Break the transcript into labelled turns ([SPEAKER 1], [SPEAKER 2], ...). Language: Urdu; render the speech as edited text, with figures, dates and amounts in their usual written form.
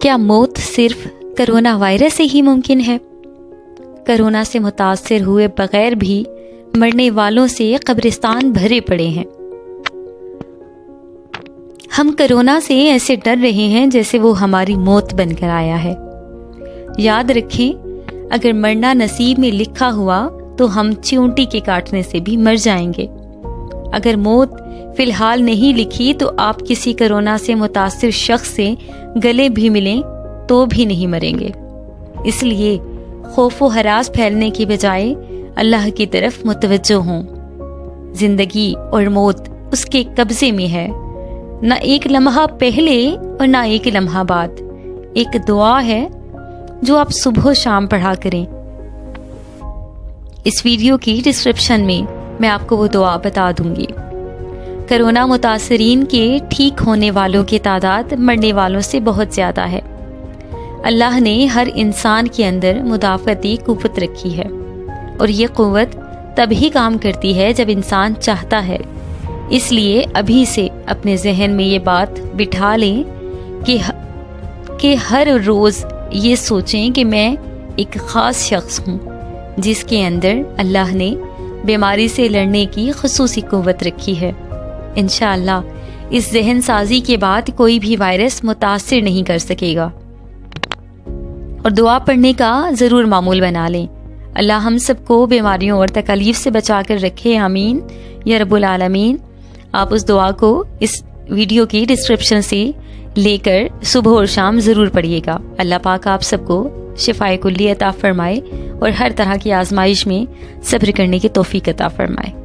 [SPEAKER 1] کیا موت صرف کرونا وائرس سے ہی ممکن ہے؟ کرونا سے متاثر ہوئے بغیر بھی مرنے والوں سے قبرستان بھرے پڑے ہیں۔ ہم کرونا سے ایسے ڈر رہے ہیں جیسے وہ ہماری موت بن کر آیا ہے۔ یاد رکھیں، اگر مرنا نصیب میں لکھا ہوا تو ہم چیونٹی کے کاٹنے سے بھی مر جائیں گے۔ اگر موت فی الحال نہیں لکھی تو آپ کسی کرونا سے متاثر شخص سے گلے بھی ملیں تو بھی نہیں مریں گے۔ اس لیے خوف و ہراس پھیلنے کی بجائے اللہ کی طرف متوجہ ہوں۔ زندگی اور موت اس کے قبضے میں ہے، نہ ایک لمحہ پہلے اور نہ ایک لمحہ بعد۔ ایک دعا ہے جو آپ صبح و شام پڑھا کریں۔ اس ویڈیو کی ڈسکرپشن میں آپ کو وہ دعا بتا دوں گی۔ کرونا متاثرین کے ٹھیک ہونے والوں کی تعداد مرنے والوں سے بہت زیادہ ہے۔ اللہ نے ہر انسان کے اندر مدافعتی قوت رکھی ہے، اور یہ قوت تبھی کام کرتی ہے جب انسان چاہتا ہے۔ اس لیے ابھی سے اپنے ذہن میں یہ بات بٹھا لیں کہ ہر روز یہ سوچیں کہ میں ایک خاص شخص ہوں جس کے اندر اللہ نے بیماری سے لڑنے کی خصوصی قوت رکھی ہے۔ انشاءاللہ اس ذہن سازی کے بعد کوئی بھی وائرس متاثر نہیں کر سکے گا۔ اور دعا پڑھنے کا ضرور معمول بنا لیں۔ اللہ ہم سب کو بیماریوں اور تکالیف سے بچا کر رکھے، آمین یا رب العالمین۔ آپ اس دعا کو اس ویڈیو کی ڈسکرپشن سے لے کر صبح اور شام ضرور پڑھیے گا۔ اللہ پاک آپ سب کو شفائے کلی عطا فرمائے اور ہر طرح کی آزمائش میں صبر کرنے کی توفیق عطا فرمائے۔